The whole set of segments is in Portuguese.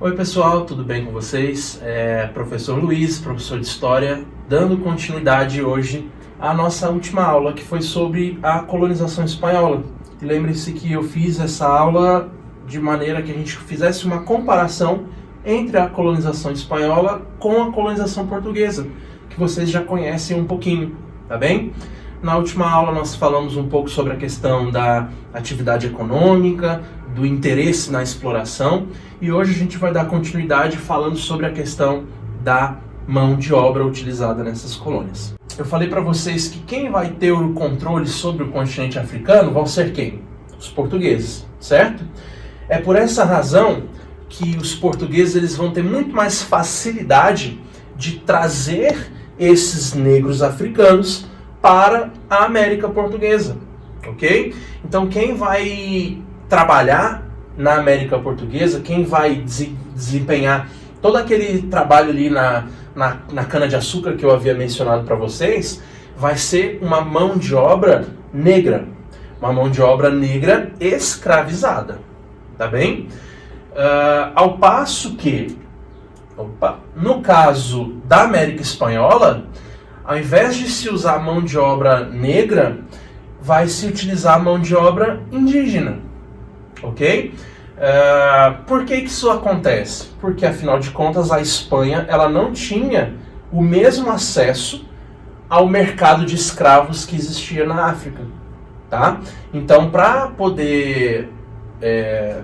Oi pessoal, tudo bem com vocês? Professor Luiz, professor de História, dando continuidade hoje à nossa última aula, que foi sobre a colonização espanhola. E lembre-se que eu fiz essa aula de maneira que a gente fizesse uma comparação entre a colonização espanhola com a colonização portuguesa, que vocês já conhecem um pouquinho, tá bem? Na última aula nós falamos um pouco sobre a questão da atividade econômica, do interesse na exploração, e hoje a gente vai dar continuidade falando sobre a questão da mão de obra utilizada nessas colônias. Eu falei para vocês que quem vai ter o controle sobre o continente africano vão ser quem? Os portugueses, certo? É por essa razão que os portugueses eles vão ter muito mais facilidade de trazer esses negros africanos para a América Portuguesa, ok? Então quem vai trabalhar na América Portuguesa, quem vai desempenhar todo aquele trabalho ali na cana-de-açúcar que eu havia mencionado para vocês, vai ser uma mão de obra negra, uma mão de obra negra escravizada, tá bem? Ao passo que, no caso da América Espanhola, ao invés de se usar a mão de obra negra, vai se utilizar a mão de obra indígena, ok? Por que isso acontece? Porque, afinal de contas, a Espanha ela não tinha o mesmo acesso ao mercado de escravos que existia na África, tá? Então, para poder,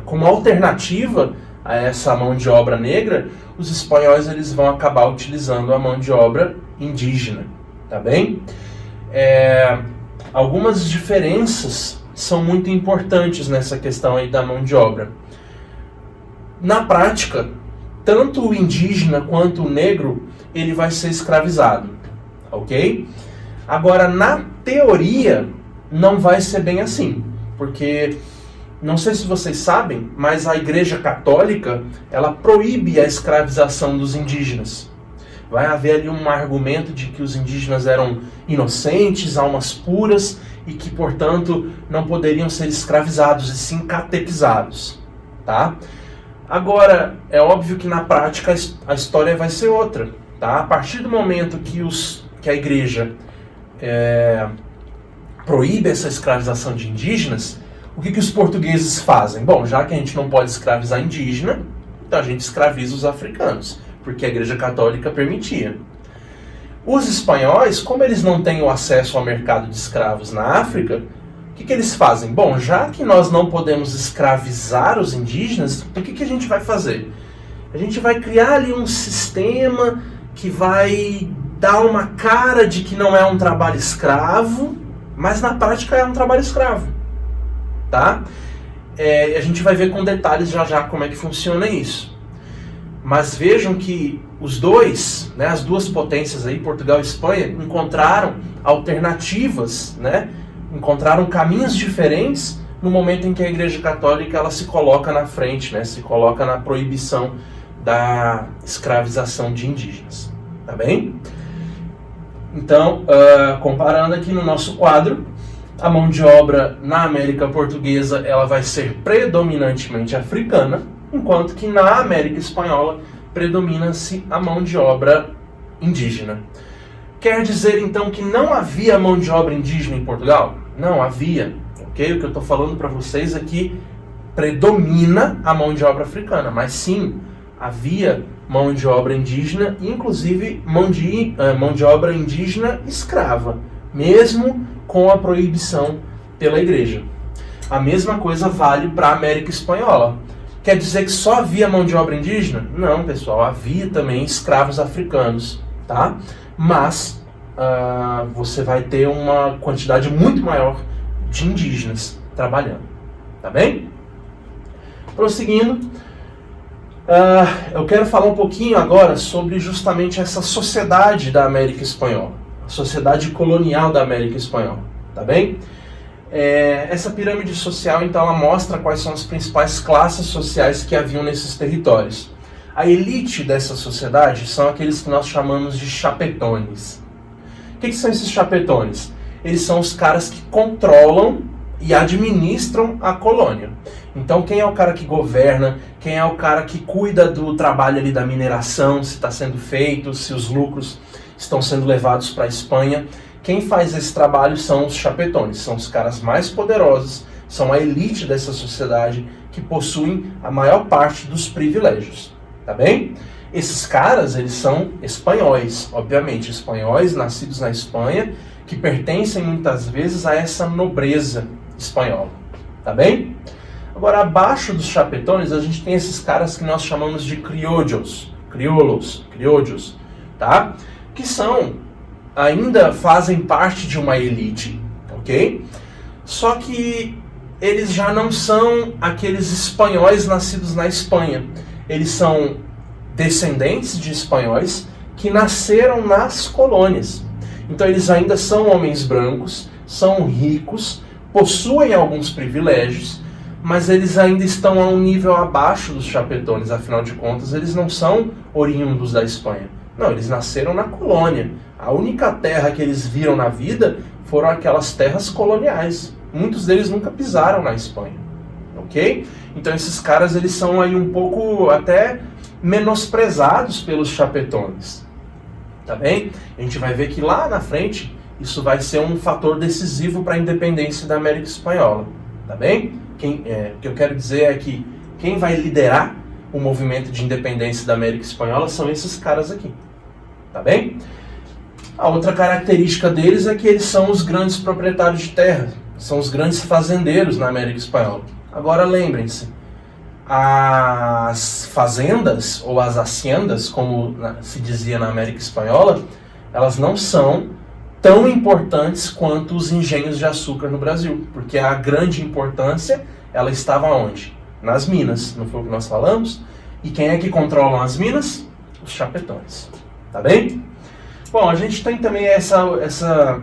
como alternativa a essa mão de obra negra, os espanhóis eles vão acabar utilizando a mão de obra indígena, tá bem? Algumas diferenças são muito importantes nessa questão aí da mão de obra. Na prática, tanto o indígena quanto o negro, ele vai ser escravizado, ok? Agora, na teoria, não vai ser bem assim, porque, não sei se vocês sabem, mas a Igreja Católica, ela proíbe a escravização dos indígenas. Vai haver ali um argumento de que os indígenas eram inocentes, almas puras, e que, portanto, não poderiam ser escravizados e sim catequizados, tá? Agora, é óbvio que na prática a história vai ser outra, tá? A partir do momento que a igreja proíbe essa escravização de indígenas, o que os portugueses fazem? Bom, já que a gente não pode escravizar indígena, então a gente escraviza os africanos, porque a Igreja Católica permitia. Os espanhóis, como eles não têm o acesso ao mercado de escravos na África, o que eles fazem? Bom, já que nós não podemos escravizar os indígenas, o que a gente vai fazer? A gente vai criar ali um sistema que vai dar uma cara de que não é um trabalho escravo, mas na prática é um trabalho escravo, tá? A gente vai ver com detalhes já como é que funciona isso. Mas vejam que os dois, né, as duas potências aí, Portugal e Espanha, encontraram alternativas, né, encontraram caminhos diferentes no momento em que a Igreja Católica ela se coloca na frente, né, se coloca na proibição da escravização de indígenas, tá bem? Então, comparando aqui no nosso quadro, a mão de obra na América Portuguesa ela vai ser predominantemente africana, enquanto que na América Espanhola predomina-se a mão de obra indígena. Quer dizer então que não havia mão de obra indígena em Portugal? Não, havia. Ok? O que eu estou falando para vocês é que predomina a mão de obra africana, mas sim, havia mão de obra indígena, inclusive mão de obra indígena escrava, mesmo com a proibição pela igreja. A mesma coisa vale para a América Espanhola. Quer dizer que só havia mão de obra indígena? Não, pessoal, havia também escravos africanos, tá? Mas você vai ter uma quantidade muito maior de indígenas trabalhando, tá bem? Prosseguindo, eu quero falar um pouquinho agora sobre justamente essa sociedade da América Espanhola, a sociedade colonial da América Espanhola, tá bem? Essa pirâmide social, então, ela mostra quais são as principais classes sociais que haviam nesses territórios. A elite dessa sociedade são aqueles que nós chamamos de chapetones. O que são esses chapetones? Eles são os caras que controlam e administram a colônia. Então quem é o cara que governa, quem é o cara que cuida do trabalho ali da mineração, se está sendo feito, se os lucros estão sendo levados para a Espanha, quem faz esse trabalho são os chapetones, são os caras mais poderosos, são a elite dessa sociedade que possuem a maior parte dos privilégios, tá bem? Esses caras, eles são espanhóis, obviamente, espanhóis nascidos na Espanha, que pertencem muitas vezes a essa nobreza espanhola, tá bem? Agora, abaixo dos chapetones, a gente tem esses caras que nós chamamos de criollos, tá? Que ainda fazem parte de uma elite, ok? Só que eles já não são aqueles espanhóis nascidos na Espanha. Eles são descendentes de espanhóis que nasceram nas colônias. Então eles ainda são homens brancos, são ricos, possuem alguns privilégios, mas eles ainda estão a um nível abaixo dos chapetones, afinal de contas, eles não são oriundos da Espanha. Não, eles nasceram na colônia. A única terra que eles viram na vida foram aquelas terras coloniais. Muitos deles nunca pisaram na Espanha, ok? Então esses caras, eles são aí um pouco até menosprezados pelos chapetones, tá bem? A gente vai ver que lá na frente, isso vai ser um fator decisivo para a independência da América Espanhola, tá bem? O que eu quero dizer é que quem vai liderar o movimento de independência da América Espanhola são esses caras aqui, tá bem? A outra característica deles é que eles são os grandes proprietários de terra, são os grandes fazendeiros na América Espanhola. Agora lembrem-se, as fazendas ou as haciendas, como se dizia na América Espanhola, elas não são tão importantes quanto os engenhos de açúcar no Brasil, porque a grande importância, ela estava onde? Nas minas, não foi o que nós falamos? E quem é que controla as minas? Os chapetones, tá bem? Bom, a gente tem também essa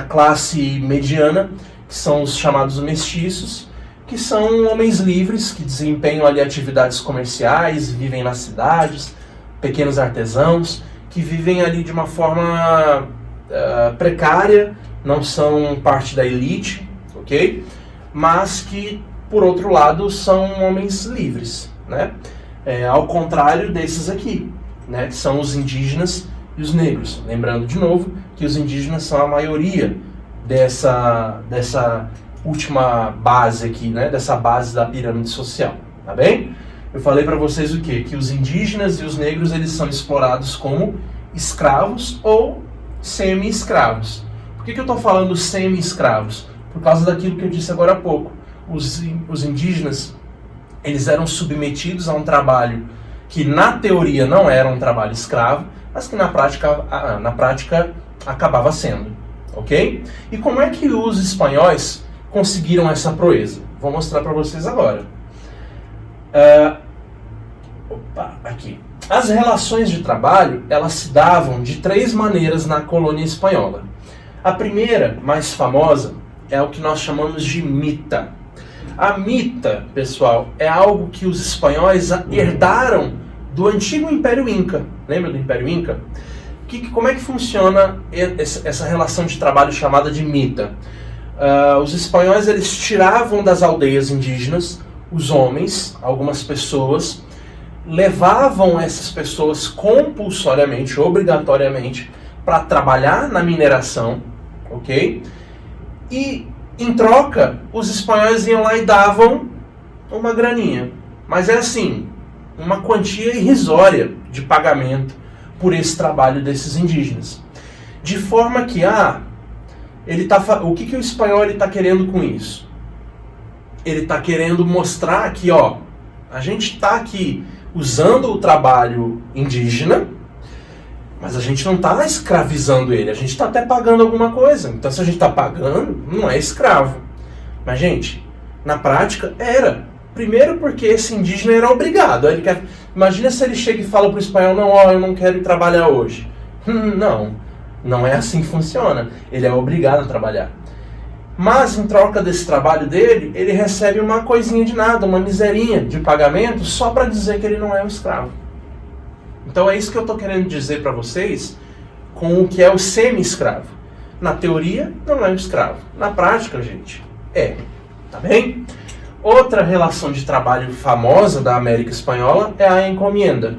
classe mediana, que são os chamados mestiços, que são homens livres, que desempenham ali atividades comerciais, vivem nas cidades, pequenos artesãos, que vivem ali de uma forma precária, não são parte da elite, ok? Mas que, por outro lado, são homens livres, né? Ao contrário desses aqui, né? Que são os indígenas e os negros. Lembrando de novo que os indígenas são a maioria dessa última base aqui, né? Dessa base da pirâmide social, tá bem? Eu falei para vocês o quê? Que os indígenas e os negros, eles são explorados como escravos ou semi-escravos. Por que eu estou falando semi-escravos? Por causa daquilo que eu disse agora há pouco. Os indígenas, eles eram submetidos a um trabalho que na teoria não era um trabalho escravo, mas que na prática acabava sendo, ok? E como é que os espanhóis conseguiram essa proeza? Vou mostrar para vocês agora. Aqui. As relações de trabalho, elas se davam de 3 maneiras na colônia espanhola. A primeira, mais famosa, é o que nós chamamos de mita. A mita, pessoal, é algo que os espanhóis herdaram do antigo Império Inca. Lembra do Império Inca? Como é que funciona essa relação de trabalho chamada de mita? Os espanhóis, eles tiravam das aldeias indígenas os homens, algumas pessoas, levavam essas pessoas compulsoriamente, obrigatoriamente, para trabalhar na mineração, ok? E, em troca, os espanhóis iam lá e davam uma graninha. Mas é assim, uma quantia irrisória de pagamento por esse trabalho desses indígenas. De forma que, o que o espanhol está querendo com isso? Ele está querendo mostrar que, a gente está aqui usando o trabalho indígena, mas a gente não está escravizando ele, a gente está até pagando alguma coisa. Então, se a gente está pagando, não é escravo. Mas, gente, na prática, era. Primeiro porque esse indígena era obrigado. Imagina se ele chega e fala para o espanhol, não, eu não quero ir trabalhar hoje. Não é assim que funciona. Ele é obrigado a trabalhar. Mas, em troca desse trabalho dele, ele recebe uma coisinha de nada, uma miserinha de pagamento, só para dizer que ele não é um escravo. Então é isso que eu estou querendo dizer para vocês com o que é o semi-escravo. Na teoria, não é um escravo. Na prática, gente, É, tá bem? Outra relação de trabalho famosa da América Espanhola é a encomienda.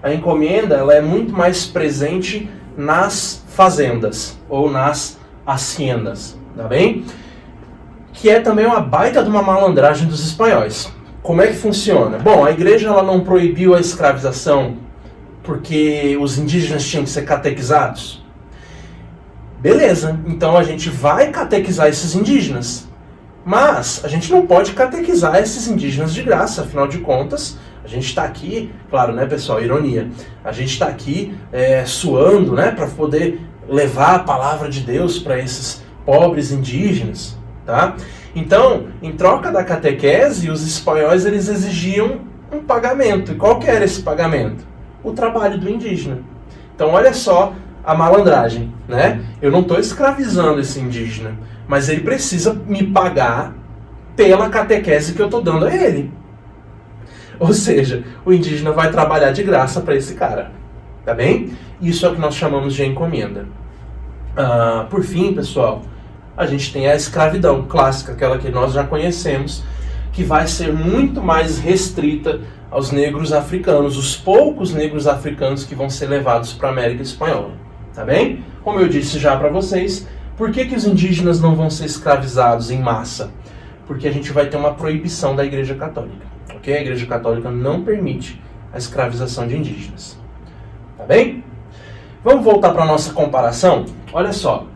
A encomienda ela é muito mais presente nas fazendas ou nas haciendas, tá bem? Que é também uma baita de uma malandragem dos espanhóis. Como é que funciona? Bom, a igreja ela não proibiu a escravização porque os indígenas tinham que ser catequizados? Beleza, então a gente vai catequizar esses indígenas. Mas a gente não pode catequizar esses indígenas de graça, afinal de contas, a gente está aqui, claro, né, pessoal, ironia, a gente está aqui suando, né, para poder levar a palavra de Deus para esses pobres indígenas, tá? Então, em troca da catequese, os espanhóis eles exigiam um pagamento. E qual que era esse pagamento? O trabalho do indígena. Então, olha só a malandragem, né? Eu não estou escravizando esse indígena, mas ele precisa me pagar pela catequese que eu estou dando a ele. Ou seja, o indígena vai trabalhar de graça para esse cara, tá bem? Isso é o que nós chamamos de encomenda. Por fim, pessoal, a gente tem a escravidão clássica, aquela que nós já conhecemos, que vai ser muito mais restrita aos negros africanos, os poucos negros africanos que vão ser levados para a América Espanhola, tá bem? Como eu disse já para vocês, por que os indígenas não vão ser escravizados em massa? Porque a gente vai ter uma proibição da Igreja Católica, ok? A Igreja Católica não permite a escravização de indígenas, tá bem? Vamos voltar para a nossa comparação? Olha só,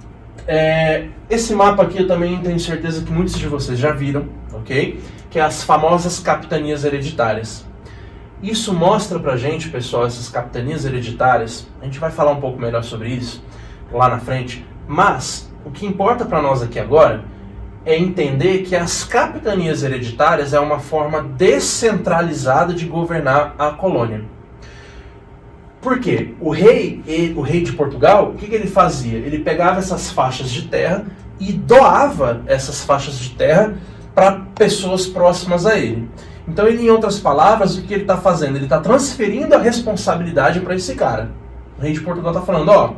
esse mapa aqui eu também tenho certeza que muitos de vocês já viram, ok? Que é as famosas capitanias hereditárias. Isso mostra pra gente, pessoal, essas capitanias hereditárias, a gente vai falar um pouco melhor sobre isso lá na frente, mas o que importa para nós aqui agora é entender que as capitanias hereditárias é uma forma descentralizada de governar a colônia. Por quê? O rei de Portugal, o que ele fazia? Ele pegava essas faixas de terra e doava essas faixas de terra para pessoas próximas a ele. Então, ele, em outras palavras, o que ele está fazendo? Ele está transferindo a responsabilidade para esse cara. O rei de Portugal está falando,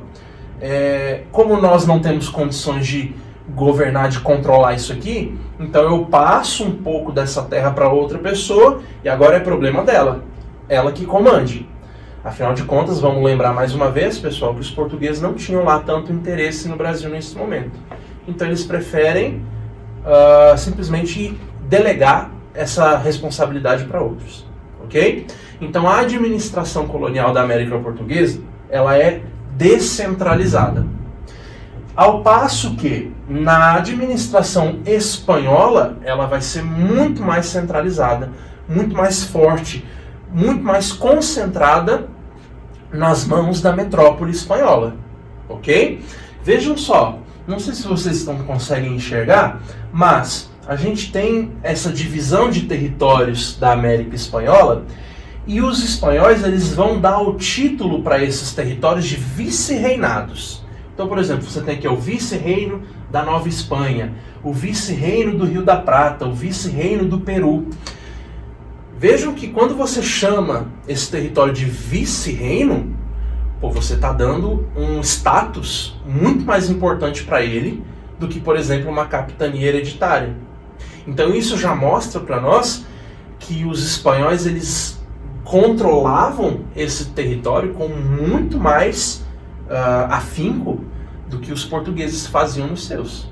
como nós não temos condições de governar, de controlar isso aqui, então eu passo um pouco dessa terra para outra pessoa e agora é problema dela. Ela que comande. Afinal de contas, vamos lembrar mais uma vez, pessoal, que os portugueses não tinham lá tanto interesse no Brasil nesse momento. Então, eles preferem simplesmente delegar essa responsabilidade para outros, ok? Então, a administração colonial da América Portuguesa, ela é descentralizada. Ao passo que, na administração espanhola, ela vai ser muito mais centralizada, muito mais forte, muito mais concentrada nas mãos da metrópole espanhola, ok? Vejam só, não sei se vocês conseguem enxergar, mas a gente tem essa divisão de territórios da América Espanhola e os espanhóis eles vão dar o título para esses territórios de vice-reinados. Então, por exemplo, você tem aqui o vice-reino da Nova Espanha, o vice-reino do Rio da Prata, o vice-reino do Peru. Vejam que quando você chama esse território de vice-reino, você está dando um status muito mais importante para ele do que, por exemplo, uma capitania hereditária. Então isso já mostra para nós que os espanhóis eles controlavam esse território com muito mais afinco do que os portugueses faziam nos seus.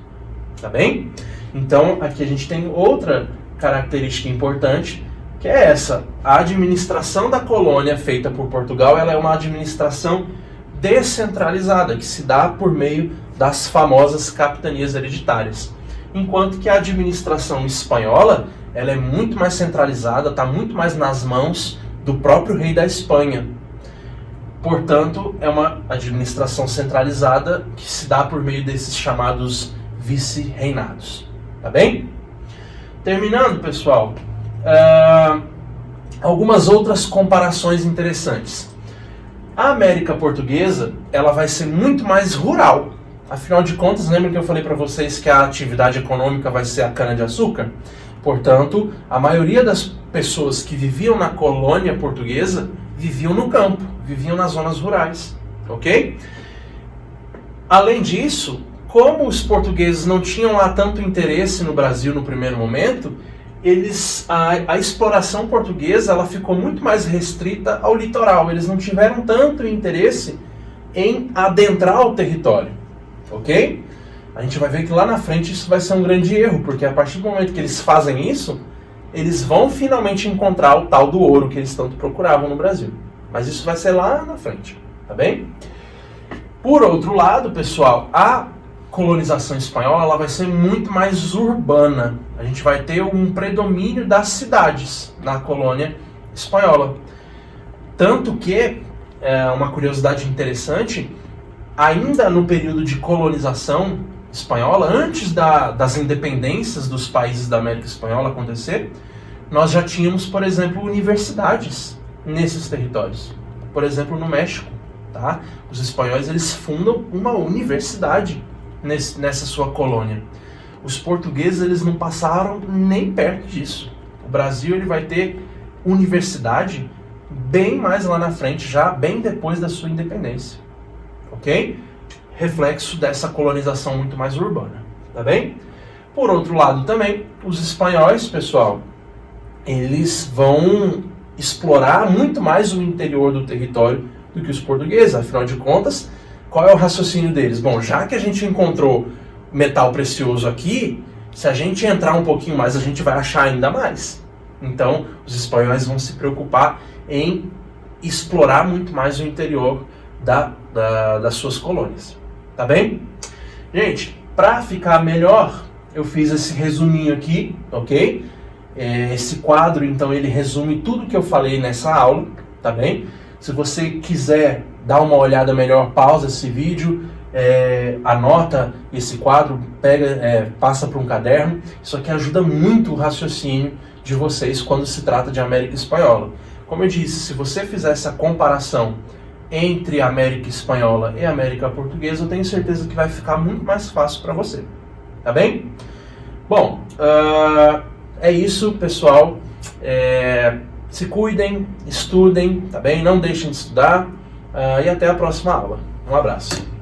Tá bem? Então aqui a gente tem outra característica importante, que é essa. A administração da colônia feita por Portugal ela é uma administração descentralizada, que se dá por meio das famosas capitanias hereditárias. Enquanto que a administração espanhola ela é muito mais centralizada, está muito mais nas mãos do próprio rei da Espanha. Portanto, é uma administração centralizada que se dá por meio desses chamados vice-reinados. Tá bem? Terminando, pessoal, algumas outras comparações interessantes. A América Portuguesa ela vai ser muito mais rural. Afinal de contas, lembra que eu falei para vocês que a atividade econômica vai ser a cana-de-açúcar? Portanto, a maioria das pessoas que viviam na colônia portuguesa viviam no campo, viviam nas zonas rurais, ok? Além disso, como os portugueses não tinham lá tanto interesse no Brasil no primeiro momento, a exploração portuguesa ela ficou muito mais restrita ao litoral. Eles não tiveram tanto interesse em adentrar o território, ok? A gente vai ver que lá na frente isso vai ser um grande erro, porque a partir do momento que eles fazem isso, eles vão finalmente encontrar o tal do ouro que eles tanto procuravam no Brasil. Mas isso vai ser lá na frente, tá bem? Por outro lado, pessoal, a colonização espanhola ela vai ser muito mais urbana. A gente vai ter um predomínio das cidades na colônia espanhola. Tanto que, uma curiosidade interessante, ainda no período de colonização espanhola, antes das independências dos países da América Espanhola acontecer, nós já tínhamos, por exemplo, universidades nesses territórios. Por exemplo, no México, tá? Os espanhóis eles fundam uma universidade nessa sua colônia. Os portugueses eles não passaram nem perto disso. O Brasil ele vai ter universidade bem mais lá na frente, já bem depois da sua independência, ok? Reflexo dessa colonização muito mais urbana, tá bem? Por outro lado também, os espanhóis, pessoal, eles vão explorar muito mais o interior do território do que os portugueses. Afinal de contas, qual é o raciocínio deles? Bom, já que a gente encontrou metal precioso aqui, se a gente entrar um pouquinho mais, a gente vai achar ainda mais. Então, os espanhóis vão se preocupar em explorar muito mais o interior das suas colônias. Tá bem? Gente, para ficar melhor, eu fiz esse resuminho aqui, ok? Esse quadro, então, ele resume tudo que eu falei nessa aula, tá bem? Se você quiser dar uma olhada melhor, pausa esse vídeo, anota esse quadro, passa para um caderno. Isso aqui ajuda muito o raciocínio de vocês quando se trata de América Espanhola. Como eu disse, se você fizer essa comparação entre a América Espanhola e a América Portuguesa, eu tenho certeza que vai ficar muito mais fácil para você. Tá bem? Bom, é isso, pessoal. Se cuidem, estudem, tá bem? Não deixem de estudar. E até a próxima aula. Um abraço.